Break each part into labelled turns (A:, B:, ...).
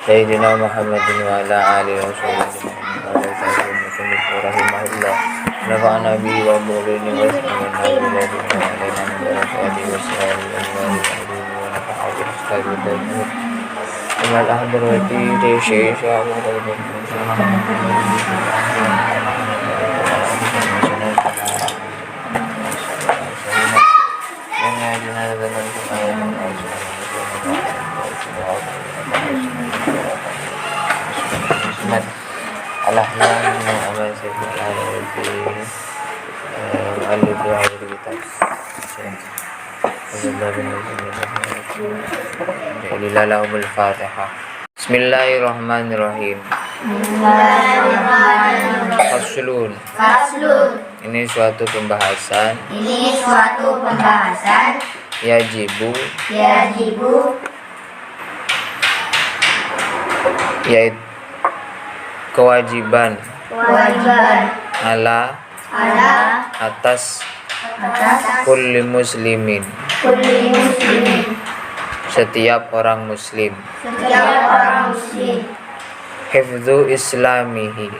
A: Sayyidina Muhammadin wa ala alihi wa sahbihi wa sallam rahimahullah nafa'ana bihi wa bi'ulumi wa sallamna bihi wa alaina min barakatihi wa sallallahu alaihi wa nafa'ana bihi astagfirullah Imal ahdarati Syekh Al-Ahlam Amal Sayyidul Al-Alfi Al-Alfi Al-Alfi Al-Alfi Al-Fatihah. Bismillahirrahmanirrahim. Faslun. Ini suatu pembahasan. Yajibu. Yaitu kewajiban ala atas kulli muslimin setiap orang muslim hifdzu islamihi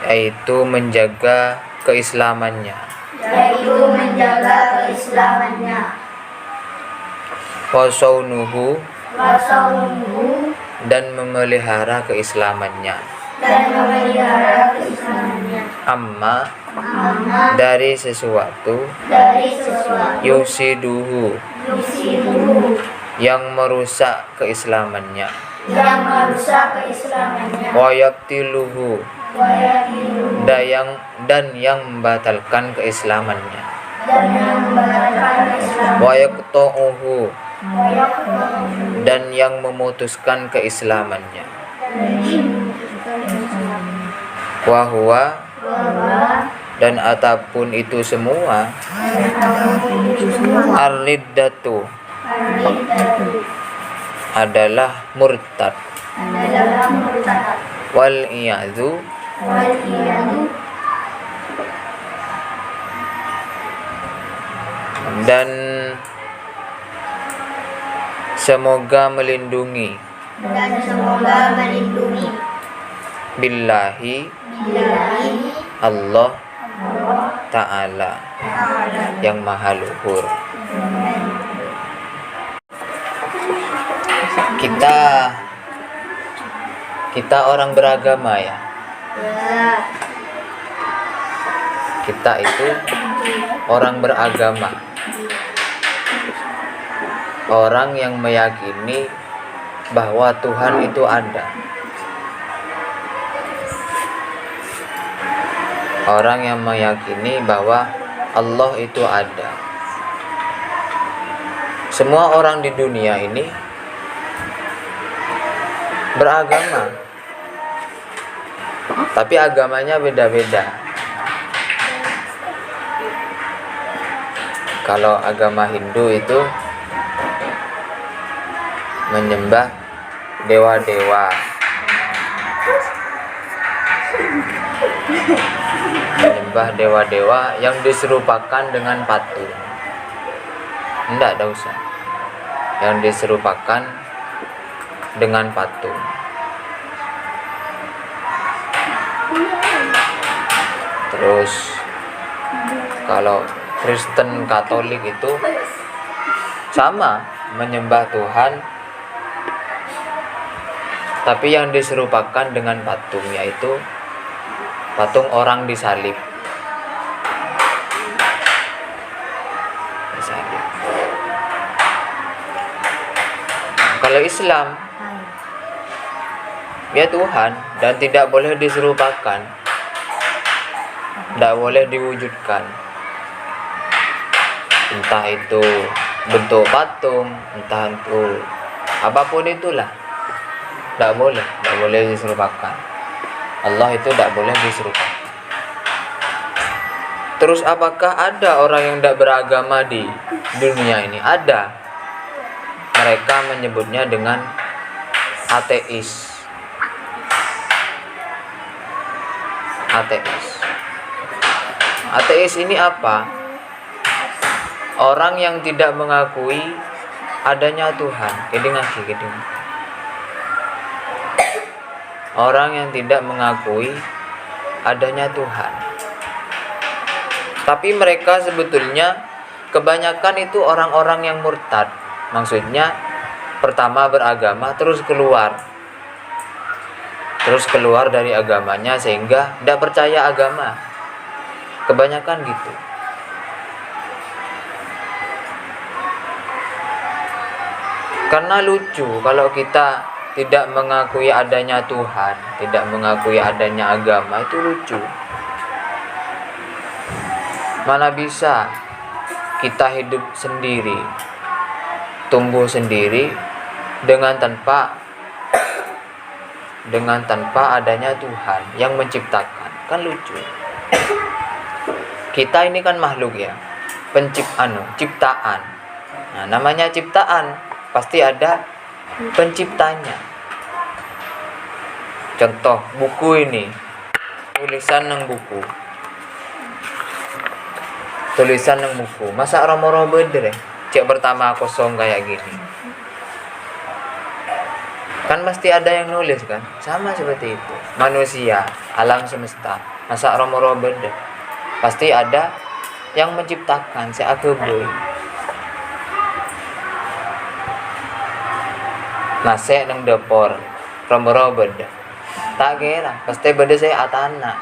A: yaitu menjaga keislamannya wasaunuhu dan memelihara keislamannya amma dari sesuatu yusiduhu yang merusak keislamannya wa yabtiluhu dan yang membatalkan keislamannya wa yaqta'uhu dan yang memutuskan keislamannya wa huwa dan atapun itu semua ar-riddatu adalah murtad wal iyadzu dan semoga melindungi billahi Allah Ta'ala yang maha luhur. Kita orang beragama ya. Kita itu orang beragama. Orang yang meyakini bahwa Tuhan itu ada. Orang yang meyakini bahwa Allah itu ada. Semua orang di dunia ini beragama, tapi agamanya beda-beda. Kalau agama Hindu itu menyembah dewa-dewa, yang diserupakan dengan patung. Tidak usah. Yang diserupakan dengan patung. Terus kalau Kristen Katolik itu sama, menyembah Tuhan, tapi yang diserupakan dengan patung, yaitu patung orang disalib. Kalau Islam, ya Tuhan, dan tidak boleh diserupakan, tidak boleh diwujudkan. Entah itu bentuk patung, entah itu apapun itulah, tidak boleh diserupakan. Allah itu tidak boleh diserupakan. Terus apakah ada orang yang tidak beragama di dunia ini? Ada. Mereka menyebutnya dengan ateis. Ateis ini apa? Orang yang tidak mengakui adanya Tuhan. Keding. Orang yang tidak mengakui adanya Tuhan. Tapi mereka sebetulnya kebanyakan itu orang-orang yang murtad. Maksudnya pertama beragama terus keluar dari agamanya sehingga tidak percaya agama. Kebanyakan gitu. Karena lucu kalau kita tidak mengakui adanya Tuhan, tidak mengakui adanya agama, itu lucu. Mana bisa kita hidup sendiri, tumbuh sendiri dengan tanpa adanya Tuhan yang menciptakan. Kan lucu. Kita ini kan makhluk ya, ciptaan. Nah, namanya ciptaan pasti ada penciptanya. Contoh buku ini, tulisan nang buku. Masa romo-romo bener cek pertama kosong kayak gini. Kan pasti ada yang nulis kan? Sama seperti itu. Manusia, alam semesta, masa romo-romo bener. Pasti ada yang menciptakan seakeboy. Nase nang dapur, romo-romo bener. Tak kira, pasti beda saya atana.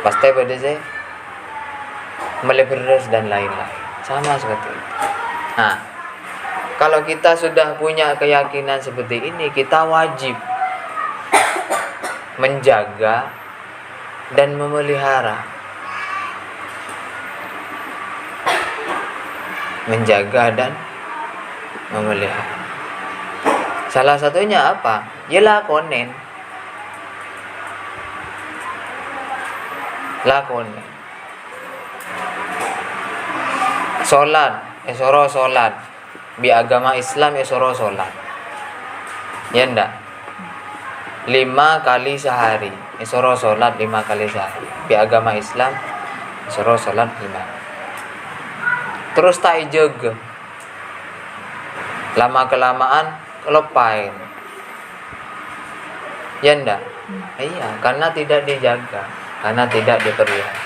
A: Pasti beda saya meleberes dan lain-lain. Sama seperti itu. Nah, kalau kita sudah punya keyakinan seperti ini, kita wajib menjaga dan memelihara. Salah satunya apa? Ya lakonen. Solat. Di agama Islam esoro solat. Ya ndak? 5 kali sehari. Esoro solat 5 kali sehari. Di agama Islam esoro solat 5. Terus tak jaga. Lama kelamaan lepain. Ya ndak? Iya, karena tidak dijaga, karena tidak dipelihara.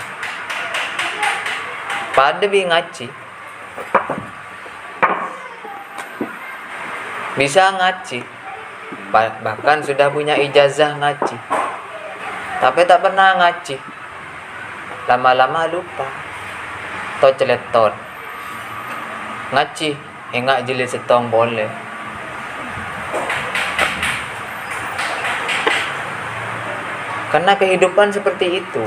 A: Pada ngaji. Bisa ngaji, bahkan sudah punya ijazah ngaji, tapi tak pernah ngaji. Lama-lama lupa, atau celeton. Ngaji, enggak jilid setong boleh. Karena kehidupan seperti itu.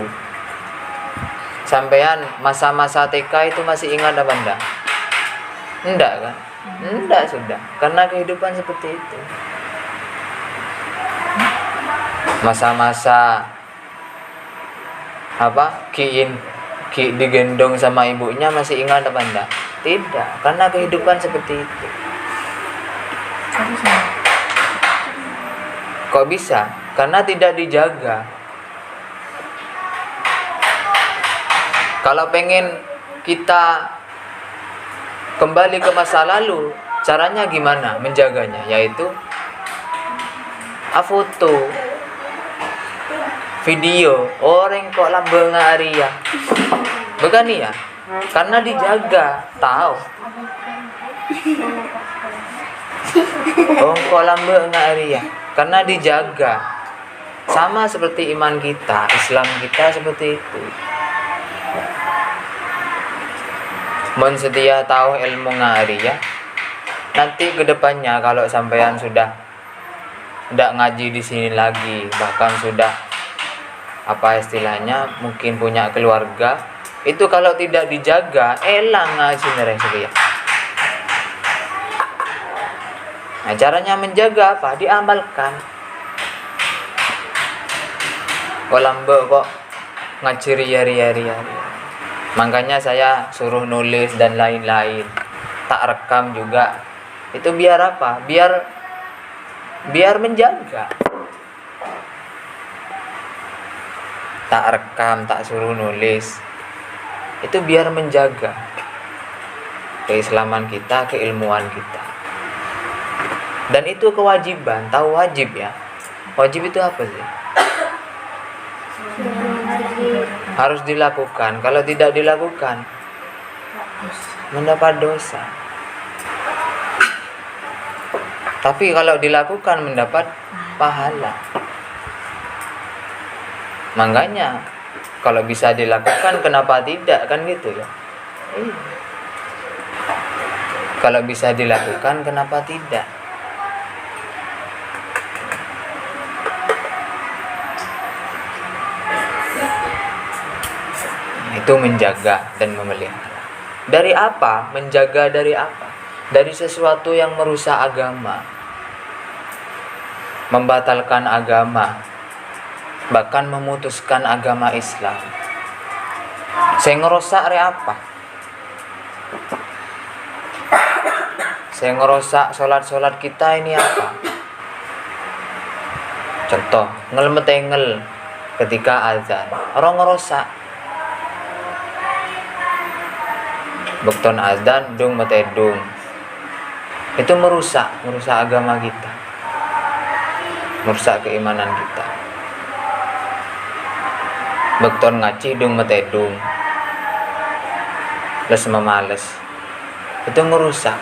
A: Sampean masa-masa TK itu masih ingat apa enggak? Enggak kan? Enggak sudah. Karena kehidupan seperti itu. Masa-masa Ki digendong sama ibunya masih ingat apa enggak? Tidak, karena kehidupan seperti itu. Kok bisa? Karena tidak dijaga. Kalau pengen kita kembali ke masa lalu, caranya gimana menjaganya? Yaitu foto, video. Orang kok lambeng Aria, bukan ya? Karena dijaga, tahu. Orang kok lambeng Aria, karena dijaga. Sama seperti iman kita, Islam kita seperti itu. Mun setia tahu ilmu ngaria, nanti kedepannya kalau sampean sudah tidak ngaji di sini lagi, bahkan sudah istilahnya mungkin punya keluarga, itu kalau tidak dijaga elang ngaji seria. Nah, caranya menjaga apa? Diamalkan. Lambe kok ngaji ria. Makanya saya suruh nulis dan lain-lain. Tak rekam juga. Itu biar apa? Biar menjaga. Tak rekam, tak suruh nulis. Itu biar menjaga. keislaman kita, keilmuan kita. Dan itu kewajiban, tahu wajib ya. Wajib itu apa sih? Harus dilakukan. Kalau tidak dilakukan, mendapat dosa. Tapi kalau dilakukan, mendapat pahala. Makanya kalau bisa dilakukan, kenapa tidak, kan gitu ya. Kalau bisa dilakukan, kenapa tidak? Itu menjaga dan memelihara. Dari apa? Menjaga dari apa? Dari sesuatu yang merusak agama, membatalkan agama, bahkan memutuskan agama Islam. Saya ngerusak dari apa? Saya ngerusak sholat kita ini apa? Contoh, ngel-metengel ketika azan. Orang ngerusak. Bekton azan, dung metedung. Itu merusak agama kita. Merusak keimanan kita. Bekton ngaji, dung metedung. Les memales. Itu merusak.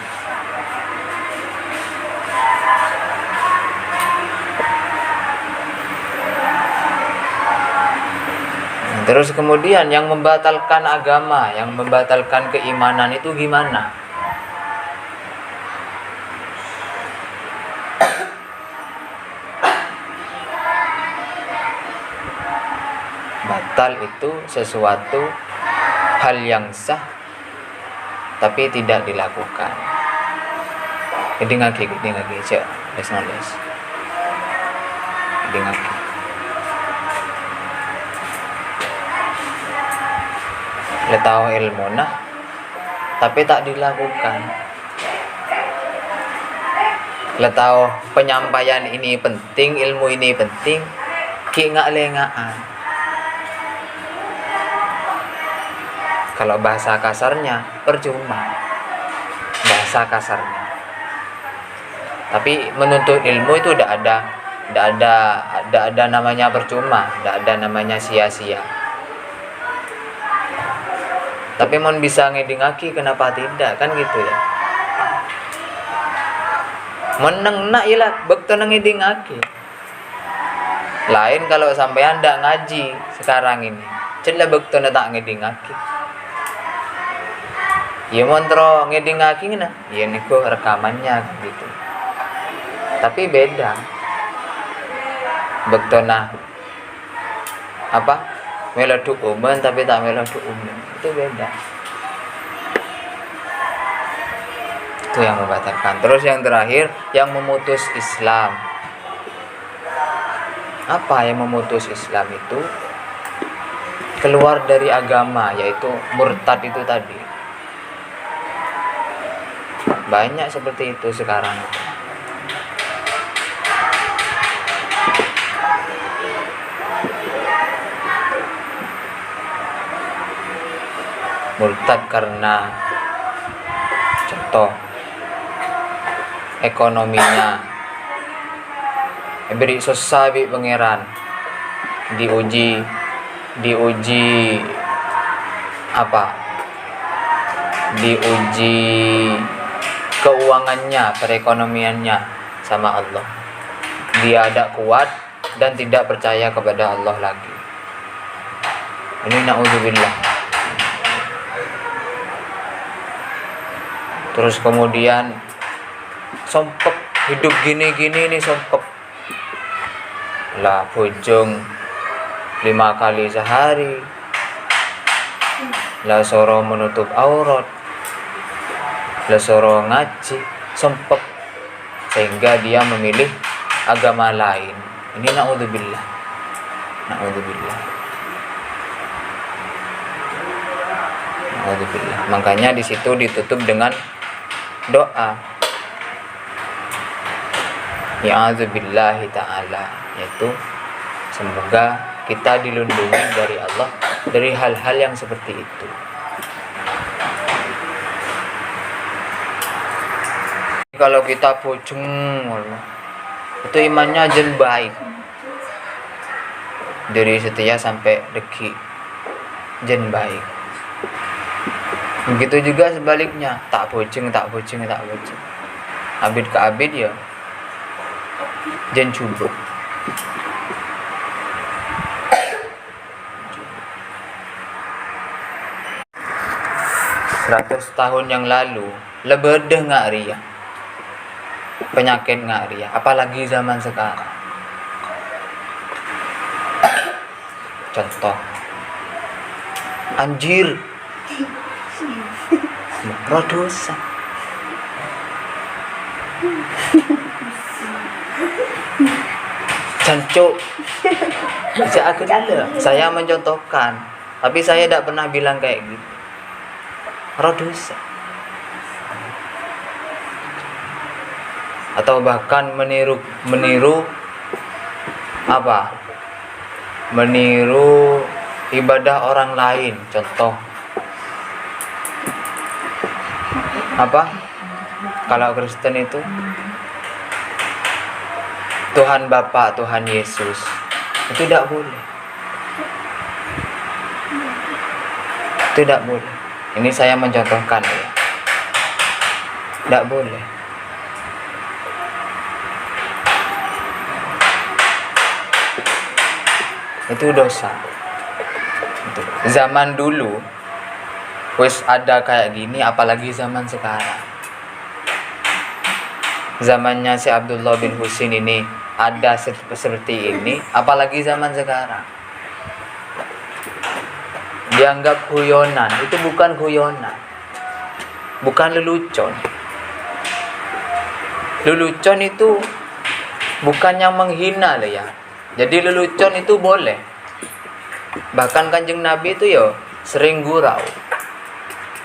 A: Terus kemudian yang membatalkan agama, yang membatalkan keimanan itu gimana? Batal itu sesuatu hal yang sah tapi tidak dilakukan. Jadi ngaki, cek, les. Jadi ngaki. Tahu ilmu tapi tak dilakukan. Tahu penyampaian ini penting, ilmu ini penting, ki ngak lengaan. Kalau bahasa kasarnya percuma. Bahasa kasarnya. Tapi menuntut ilmu itu tidak ada namanya percuma, tidak ada namanya sia-sia. Tapi mau bisa ngedingaki, kenapa tidak, kan gitu ya. Meneng nak ilah bekto ngedingaki. Lain kalau sampai anda ngaji sekarang ini, celah bekto tak ngedingaki. Ya montro ngedingaki ngena, ya niku rekamannya gitu. Tapi beda. Bekto apa? Meloduk umum tapi tak meloduk umum, itu beda. Itu yang membatalkan. Terus yang terakhir, yang memutus Islam. Apa yang memutus Islam itu? Keluar dari agama, yaitu murtad itu tadi. Banyak seperti itu sekarang. Murtad karena contoh ekonominya beri susah bi pangeran, diuji apa, diuji keuangannya, perekonomiannya sama Allah. Dia ada kuat dan tidak percaya kepada Allah lagi. Ini na'udzubillah. Terus kemudian sompek, hidup gini nih sompek. Lah bojong 5 kali sehari. Lah soro menutup aurat. Lah soro ngaji, sompek. Sehingga dia memilih agama lain. Ini na'udzubillah. Makanya di situ ditutup dengan doa ya'adzubillahi ta'ala, yaitu semoga kita dilindungi dari Allah dari hal-hal yang seperti itu. kalau kita pucung, itu imannya jen baik. Dari setia sampai deki jen baik. Begitu juga sebaliknya, tak pucung. Abid ke abid ya jen cubuk. 100 tahun yang lalu lebedeh nggak ria, penyakit nggak ria, apalagi zaman sekarang. Contoh, anjir, makro dosa. Cancuk, bisa aku ada. Saya mencontohkan, tapi saya tidak pernah bilang kayak gitu. Dosa. Atau bahkan meniru apa? Meniru ibadah orang lain. Contoh apa? Kalau Kristen itu Tuhan Bapa, Tuhan Yesus. Itu tidak boleh. Tidak boleh. Ini saya mencontohkan ya. Tidak boleh. Itu dosa. Itu. Zaman dulu wis ada kayak gini, apalagi zaman sekarang. Zamannya si Abdullah bin Husin ini ada seperti ini, apalagi zaman sekarang. Dianggap guyonan, itu bukan guyonan, bukan lelucon. Lelucon itu bukan yang menghina lah ya. Jadi lelucon itu boleh. Bahkan Kanjeng Nabi itu ya sering gurau.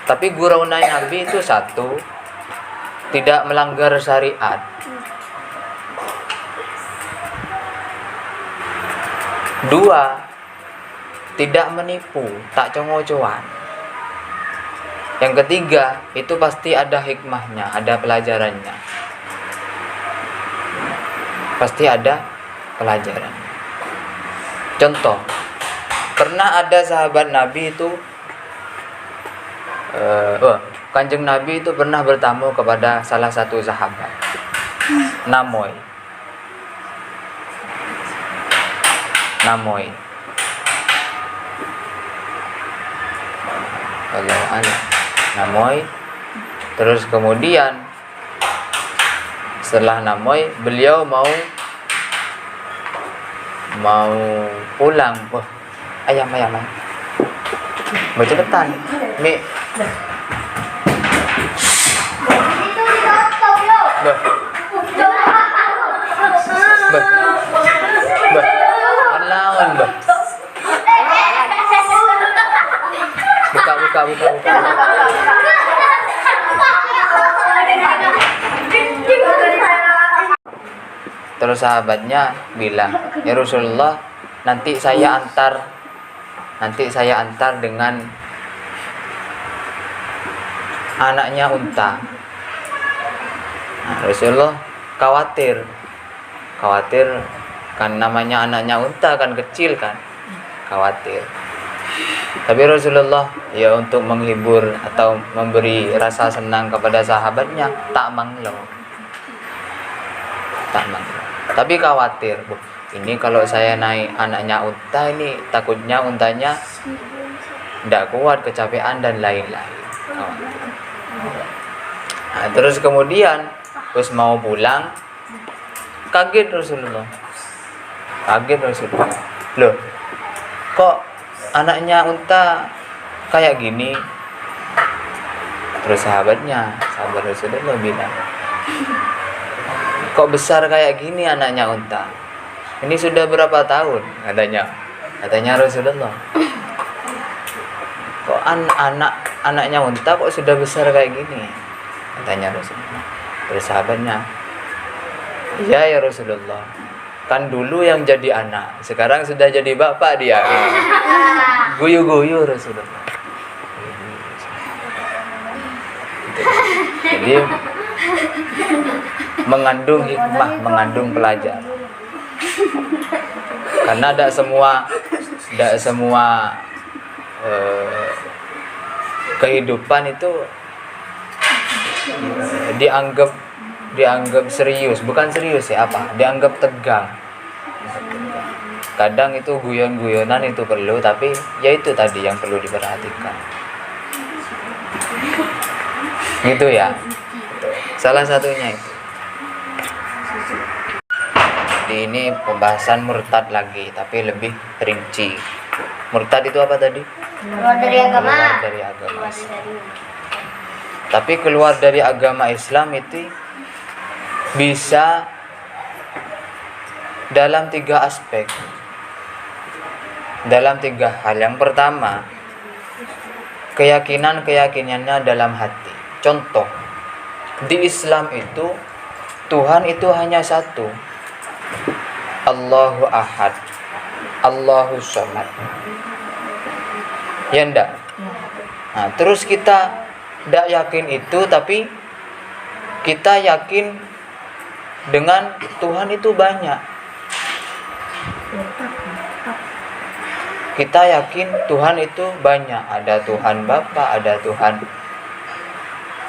A: Tapi gurau Nabi itu satu, tidak melanggar syariat. Dua, tidak menipu, tak congo-coan. Yang ketiga, itu pasti ada hikmahnya, ada pelajarannya. Pasti ada pelajaran. Contoh, pernah ada sahabat Nabi itu, Kanjeng Nabi itu pernah bertamu kepada salah satu sahabat, Namoy. Kalau Namoy, terus kemudian setelah Namoy, beliau mau pulang. Wah, ayam. Mau cepetan, Mi. Alawan, Bah. Buka. Terus sahabatnya bilang, ya Rasulullah, nanti saya antar dengan anaknya unta. Nah, Rasulullah khawatir kan, namanya anaknya unta kan kecil kan, khawatir. Tapi Rasulullah ya untuk menghibur atau memberi rasa senang kepada sahabatnya tak manglo. Tapi khawatir, ini kalau saya naik anaknya unta ini takutnya untanya tidak kuat, kecapean dan lain-lain. Nah, terus kemudian terus mau pulang, kaget Rasulullah. Loh, kok anaknya unta kayak gini? Terus sahabat Rasulullah bilang, kok besar kayak gini anaknya unta? Ini sudah berapa tahun? Katanya Rasulullah. Kok anaknya unta kok sudah besar kayak gini? Katanya Rasulullah. Terus sahabatnya, iya ya Rasulullah, kan dulu yang jadi anak, sekarang sudah jadi bapak dia. Guyu-guyu Rasulullah. Jadi mengandung hikmah, mengandung pelajaran. Karena tidak semua kehidupan itu dianggap serius, bukan serius ya, dianggap tegang. Kadang itu guyon-guyonan itu perlu, tapi ya itu tadi yang perlu diperhatikan. Gitu ya. Salah satunya itu. Ini pembahasan murtad lagi, tapi lebih rinci. Murtad itu apa tadi?
B: Keluar dari agama.
A: Keluar dari agama Islam. Tapi keluar dari agama Islam itu bisa dalam 3 aspek. Dalam 3 hal. Yang pertama, keyakinannya dalam hati. Contoh, di Islam itu Tuhan itu hanya satu. Allahu Ahad, Allahu Samad. Ya enggak? Nah, terus kita tidak yakin itu, tapi kita yakin dengan Tuhan itu banyak. Kita yakin Tuhan itu banyak. Ada Tuhan Bapa, ada Tuhan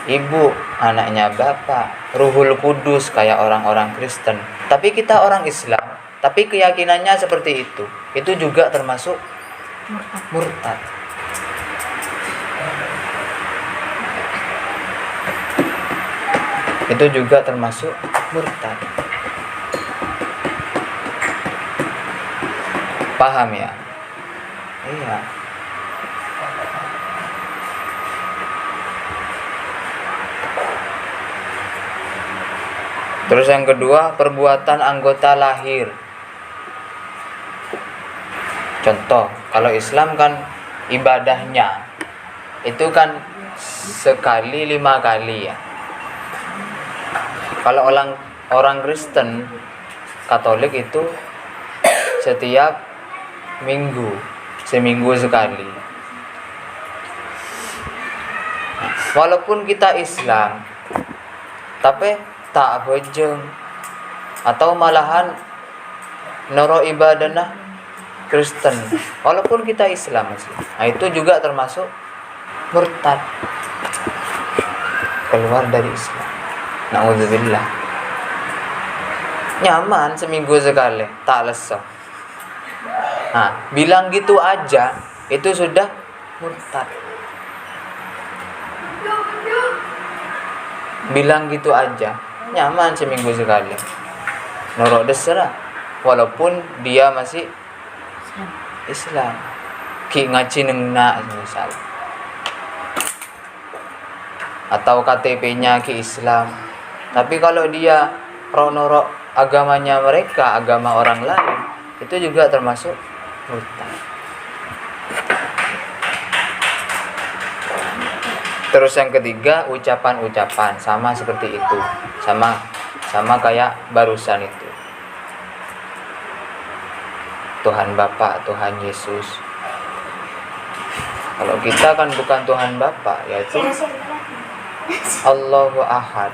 A: Ibu, anaknya Bapa, Ruhul Kudus kayak orang-orang Kristen. Tapi kita orang Islam, tapi keyakinannya seperti itu. Itu juga termasuk murtad. Itu juga termasuk murtad. Paham ya? Iya. Terus yang kedua, perbuatan anggota lahir. Contoh, kalau Islam kan ibadahnya itu kan sekali 5 kali ya. Kalau orang Kristen Katolik itu setiap minggu, seminggu sekali. Walaupun kita Islam, tapi tak bojong atau malahan noro ibadahnya Kristen, walaupun kita Islam masih. Nah, itu juga termasuk murtad, keluar dari Islam. Na'udzubillah. Nyaman seminggu sekali, tak lesah. Nah, bilang gitu aja itu sudah murtad. Bilang gitu aja, nyaman seminggu sekali, norok desera, walaupun dia masih Islam. Ki ngaji nengna misal, atau KTP-nya ki Islam. Tapi kalau dia norok agamanya mereka, agama orang lain, itu juga termasuk murtad. Terus yang ketiga, ucapan-ucapan sama seperti itu, sama kayak barusan itu. Tuhan Bapa, Tuhan Yesus. Kalau kita kan bukan Tuhan Bapa, yaitu Allahu Ahad.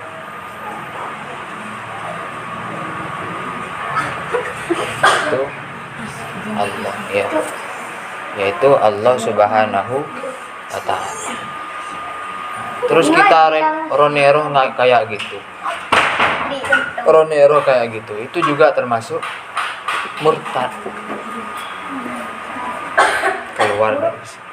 A: Itu Allah, ya. Yaitu Allah Subhanahu wa Ta'ala. Terus kita ronero kayak gitu. Ronero kayak gitu. Itu juga termasuk murtad. Keluar dari Islam.